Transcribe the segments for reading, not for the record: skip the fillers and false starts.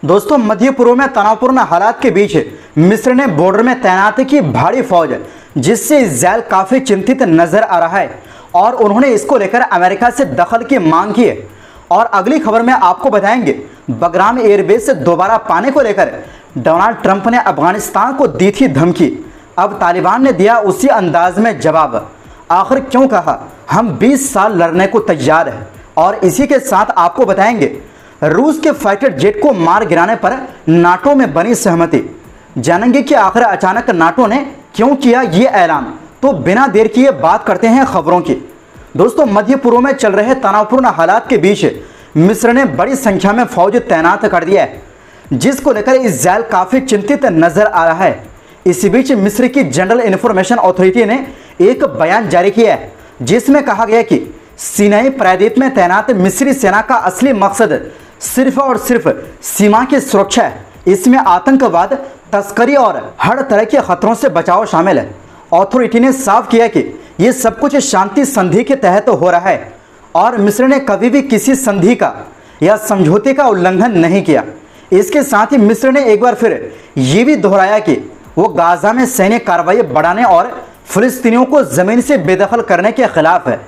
दोस्तों, मध्य पूर्व में तनावपूर्ण हालात के बीच मिस्र ने बॉर्डर में तैनात की भारी फौज, जिससे इस्राएल काफी चिंतित नजर आ रहा है और उन्होंने इसको लेकर अमेरिका से दखल की मांग की है। और अगली खबर में आपको बताएंगे, बगराम एयरबेस से दोबारा पाने को लेकर डोनाल्ड ट्रंप ने अफगानिस्तान को दी थी धमकी, अब तालिबान ने दिया उसी अंदाज में जवाब। आखिर क्यों कहा हम 20 साल लड़ने को तैयार हैं। और इसी के साथ आपको बताएंगे, रूस के फाइटर जेट को मार गिराने पर नाटो में बनी सहमति। जानेंगे कि आखिर अचानक नाटो ने क्यों किया ये ऐलान। तो बिना देर किए बात करते हैं खबरों की। दोस्तों, मध्य पूर्व में चल रहे तनावपूर्ण हालात के बीच मिस्र ने बड़ी संख्या में फौज तैनात कर दिया है, जिसको लेकर इस्राएल काफी चिंतित नजर आ रहा है। इसी बीच मिस्र की जनरल इंफॉर्मेशन अथॉरिटी ने एक बयान जारी किया है, जिसमें कहा गया कि सिनाई प्रायद्वीप में तैनात मिस्री सेना का असली मकसद सिर्फ और सिर्फ सीमा की सुरक्षा है। इसमें आतंकवाद, तस्करी और हर तरह के खतरों से बचाव शामिल है। अथॉरिटी ने साफ किया कि यह सब कुछ शांति संधि के तहत हो रहा है और मिस्र ने कभी भी किसी संधि का या समझौते का उल्लंघन नहीं किया। इसके साथ ही मिस्र ने एक बार फिर ये भी दोहराया कि वो गाजा में सैन्य कार्रवाई बढ़ाने और फिलिस्तीनियों को जमीन से बेदखल करने के खिलाफ है।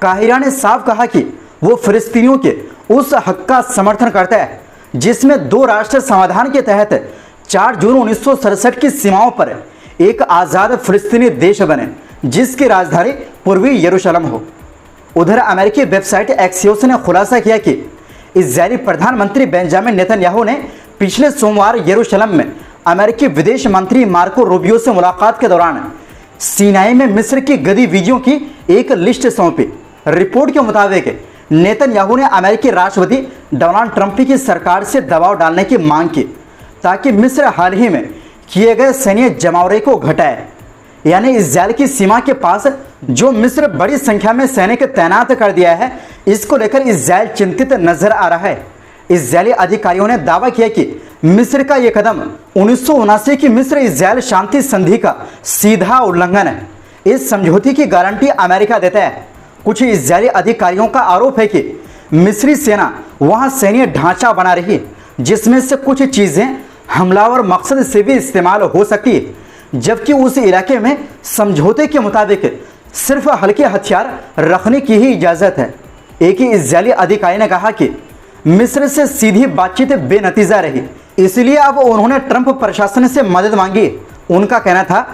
काहिरा ने साफ कहा कि वो फिलिस्तीनियों के उस हक का समर्थन करता है जिसमें दो राष्ट्र समाधान के तहत 4 जून 1967 की सीमाओं पर एक आज़ाद फिलिस्तीनी देश बने, जिसकी राजधानी पूर्वी यरूशलेम हो। उधर अमेरिकी वेबसाइट एक्सियोस ने खुलासा किया कि इजरायली प्रधानमंत्री बेंजामिन नेतन्याहू ने पिछले सोमवार यरूशलेम में अमेरिकी विदेश मंत्री मार्को रूबियो से मुलाकात के दौरान सीनाई में मिस्र की गतिविधियों की एक लिस्ट सौंपी। रिपोर्ट के मुताबिक नेतन्याहू ने अमेरिकी राष्ट्रपति डोनाल्ड ट्रंप की सरकार से दबाव डालने की मांग की ताकि मिस्र हाल ही में किए गए सैन्य जमावड़े को घटाए। यानी इस्राएल की सीमा के पास जो मिस्र बड़ी संख्या में सैनिक तैनात कर दिया है, इसको लेकर इस्राएल चिंतित नजर आ रहा है। इस्राएली अधिकारियों ने दावा किया कि मिस्र का यह कदम 1979 की मिस्र इस्राएल शांति संधि का सीधा उल्लंघन है। इस समझौते की गारंटी अमेरिका देता है। कुछ इस्राएली अधिकारियों का आरोप है कि मिस्री सेना वहां सैन्य ढांचा बना रही है, जिसमें से कुछ चीजें हमलावर मकसद से भी इस्तेमाल हो सकती है, जबकि उस इलाके में समझौते के मुताबिक सिर्फ हल्के हथियार रखने की ही इजाजत है। एक ही इस्राएली अधिकारी ने कहा कि मिस्र से सीधी बातचीत बेनतीजा रही, इसलिए अब उन्होंने ट्रंप प्रशासन से मदद मांगी। उनका कहना था,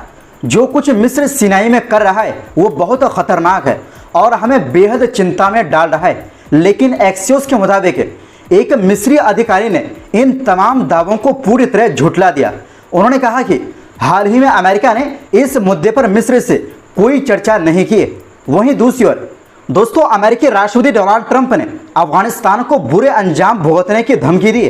जो कुछ मिस्र सिनाई में कर रहा है वो बहुत खतरनाक है और हमें बेहद चिंता में डाल रहा है। लेकिन एक्सियोस के मुताबिक एक मिस्री अधिकारी ने इन तमाम दावों को पूरी तरह झुठला दिया। उन्होंने कहा कि हाल ही में अमेरिका ने इस मुद्दे पर मिस्र से कोई चर्चा नहीं की। वहीं दूसरी ओर दोस्तों, अमेरिकी राष्ट्रपति डोनाल्ड ट्रंप ने अफगानिस्तान को बुरे अंजाम भुगतने की धमकी दी।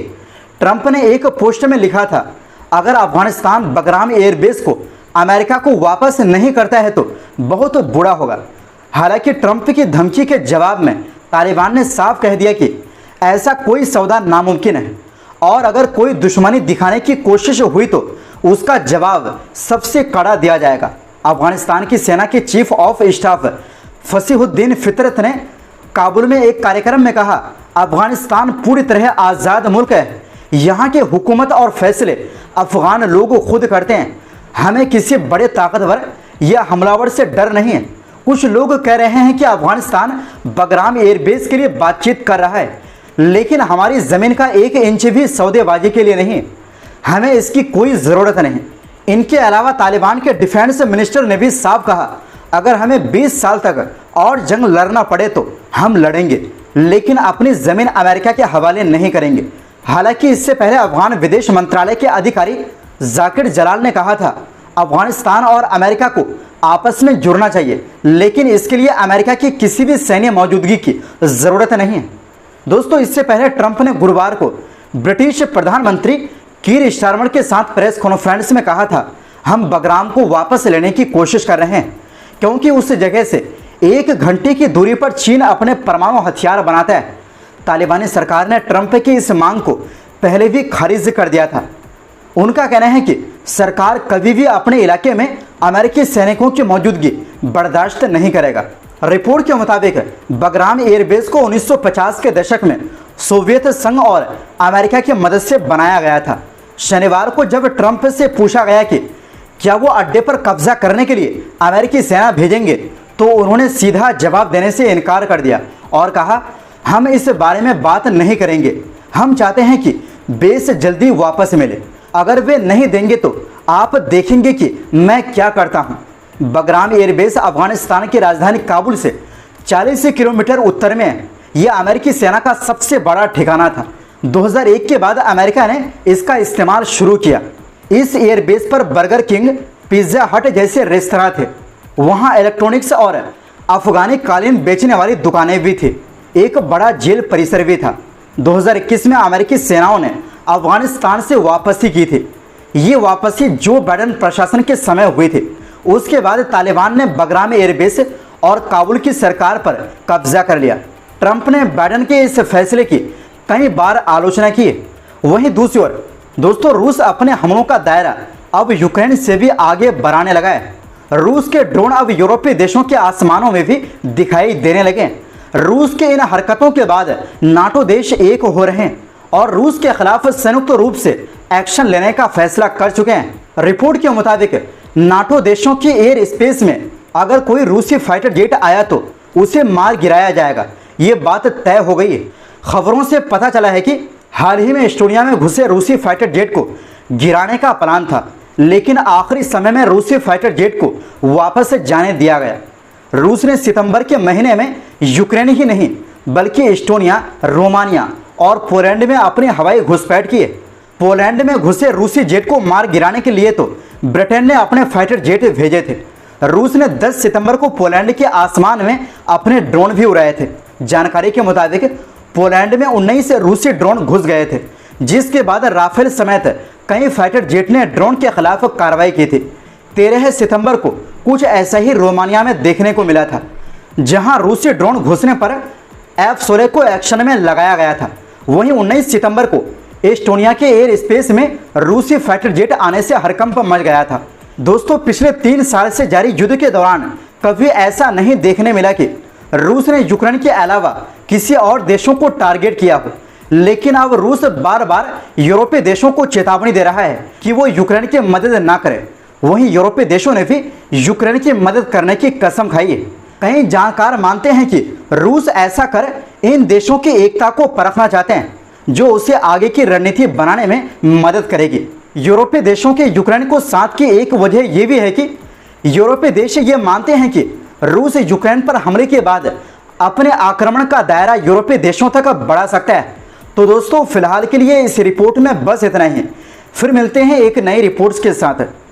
ट्रंप ने एक पोस्ट में लिखा था, अगर अफगानिस्तान बगराम एयरबेस को अमेरिका को वापस नहीं करता है तो बहुत बुरा होगा। हालांकि ट्रंप की धमकी के जवाब में तालिबान ने साफ कह दिया कि ऐसा कोई सौदा नामुमकिन है और अगर कोई दुश्मनी दिखाने की कोशिश हुई तो उसका जवाब सबसे कड़ा दिया जाएगा। अफगानिस्तान की सेना के चीफ ऑफ स्टाफ फसीहुद्दीन फितरत ने काबुल में एक कार्यक्रम में कहा, अफगानिस्तान पूरी तरह आज़ाद मुल्क है। यहाँ के हुकूमत और फैसले अफगान लोग खुद करते हैं। हमें किसी बड़े ताकतवर या हमलावर से डर नहीं है। कुछ लोग कह रहे हैं कि अफगानिस्तान बगराम एयरबेस के लिए बातचीत कर रहा है, लेकिन हमारी ज़मीन का 1 इंच भी सौदेबाजी के लिए नहीं। हमें इसकी कोई ज़रूरत नहीं। इनके अलावा तालिबान के डिफेंस मिनिस्टर ने भी साफ कहा, अगर हमें 20 साल तक और जंग लड़ना पड़े तो हम लड़ेंगे, लेकिन अपनी ज़मीन अमेरिका के हवाले नहीं करेंगे। हालांकि इससे पहले अफगान विदेश मंत्रालय के अधिकारी जाकिर जलाल ने कहा था, अफगानिस्तान और अमेरिका को आपस में जुड़ना चाहिए, लेकिन इसके लिए अमेरिका की किसी भी सैन्य मौजूदगी की ज़रूरत नहीं है। दोस्तों, इससे पहले ट्रंप ने गुरुवार को ब्रिटिश प्रधानमंत्री कीर स्टारमर के साथ प्रेस कॉन्फ्रेंस में कहा था, हम बगराम को वापस लेने की कोशिश कर रहे हैं क्योंकि उस जगह से 1 घंटे की दूरी पर चीन अपने परमाणु हथियार बनाता है। तालिबानी सरकार ने ट्रंप की इस मांग को पहले भी खारिज कर दिया था। उनका कहना है कि सरकार कभी भी अपने इलाके में अमेरिकी सैनिकों की मौजूदगी बर्दाश्त नहीं करेगा। रिपोर्ट के मुताबिक बगराम एयरबेस को 1950 के दशक में सोवियत संघ और अमेरिका की मदद से बनाया गया था। शनिवार को जब ट्रंप से पूछा गया कि क्या वो अड्डे पर कब्जा करने के लिए अमेरिकी सेना भेजेंगे, तो उन्होंने सीधा जवाब देने से इनकार कर दिया और कहा, हम इस बारे में बात नहीं करेंगे। हम चाहते हैं कि बेस जल्दी वापस मिले। अगर वे नहीं देंगे तो आप देखेंगे कि मैं क्या करता हूं। बगराम एयरबेस अफगानिस्तान की राजधानी काबुल से 40 किलोमीटर उत्तर में है। यह अमेरिकी सेना का सबसे बड़ा ठिकाना था। 2001 के बाद अमेरिका ने इसका इस्तेमाल शुरू किया। इस एयरबेस पर बर्गर किंग, पिज्जा हट जैसे रेस्तरां थे। वहां इलेक्ट्रॉनिक्स और अफगानी कालीन बेचने वाली दुकानें भी थी। एक बड़ा जेल परिसर भी था। 2021 में अमेरिकी सेनाओं ने अफगानिस्तान से वापसी की थी। ये वापसी जो बाइडेन प्रशासन के समय हुई थी। उसके बाद तालिबान ने बगराम एयरबेस और काबुल की सरकार पर कब्जा कर लिया। ट्रंप ने बाइडेन के इस फैसले की कई बार आलोचना की। वहीं दूसरी ओर दोस्तों, रूस अपने हमलों का दायरा अब यूक्रेन से भी आगे बढ़ाने लगा है। रूस के ड्रोन अब यूरोपीय देशों के आसमानों में भी दिखाई देने लगे। रूस के इन हरकतों के बाद नाटो देश एक हो रहे हैं और रूस के खिलाफ संयुक्त रूप से एक्शन लेने का फैसला कर चुके हैं। रिपोर्ट के मुताबिक नाटो देशों के एयर स्पेस में अगर कोई रूसी फाइटर जेट आया तो उसे मार गिराया जाएगा। ये बात तय हो गई है। खबरों से पता चला है कि हाल ही में एस्टोनिया में घुसे रूसी फाइटर जेट को गिराने का प्लान था, लेकिन आखिरी समय में रूसी फाइटर जेट को वापस जाने दिया गया। रूस ने सितंबर के महीने में यूक्रेन ही नहीं बल्कि एस्टोनिया, रोमानिया और पोलैंड में अपने हवाई घुसपैठ किए। पोलैंड में घुसे रूसी जेट को मार गिराने के लिए तो ब्रिटेन ने अपने फाइटर जेट भेजे थे। रूस ने 10 सितंबर को पोलैंड के आसमान में अपने ड्रोन भी उड़ाए थे। जानकारी के मुताबिक पोलैंड में 19 रूसी ड्रोन घुस गए थे, जिसके बाद राफेल समेत कई फाइटर जेट ने ड्रोन के खिलाफ कार्रवाई की थी। 13 सितंबर को कुछ ऐसा ही रोमानिया में देखने को मिला था, जहां रूसी ड्रोन घुसने पर F-16 को एक्शन में लगाया गया था। वहीं 19 सितंबर को एस्टोनिया के एयर स्पेस में रूसी फाइटर जेट आने से हड़कंप मच गया था। दोस्तों, पिछले 3 साल से जारी युद्ध के दौरान कभी ऐसा नहीं देखने मिला कि रूस ने यूक्रेन के अलावा किसी और देशों को टारगेट किया हो। लेकिन अब रूस बार बार यूरोपीय देशों को चेतावनी दे रहा है कि वो यूक्रेन की मदद ना करे। वहीं यूरोपीय देशों ने भी यूक्रेन की मदद करने की कसम खाई है। कई जानकार मानते हैं कि रूस ऐसा कर इन देशों की एकता को परखना चाहते हैं, जो उसे आगे की रणनीति बनाने में मदद करेगी। यूरोपीय देशों के यूक्रेन को साथ की एक वजह यह भी है कि यूरोपीय देश ये मानते हैं कि रूस यूक्रेन पर हमले के बाद अपने आक्रमण का दायरा यूरोपीय देशों तक बढ़ा सकता है। तो दोस्तों, फिलहाल के लिए इस रिपोर्ट में बस इतना ही। फिर मिलते हैं एक नई रिपोर्ट्स के साथ।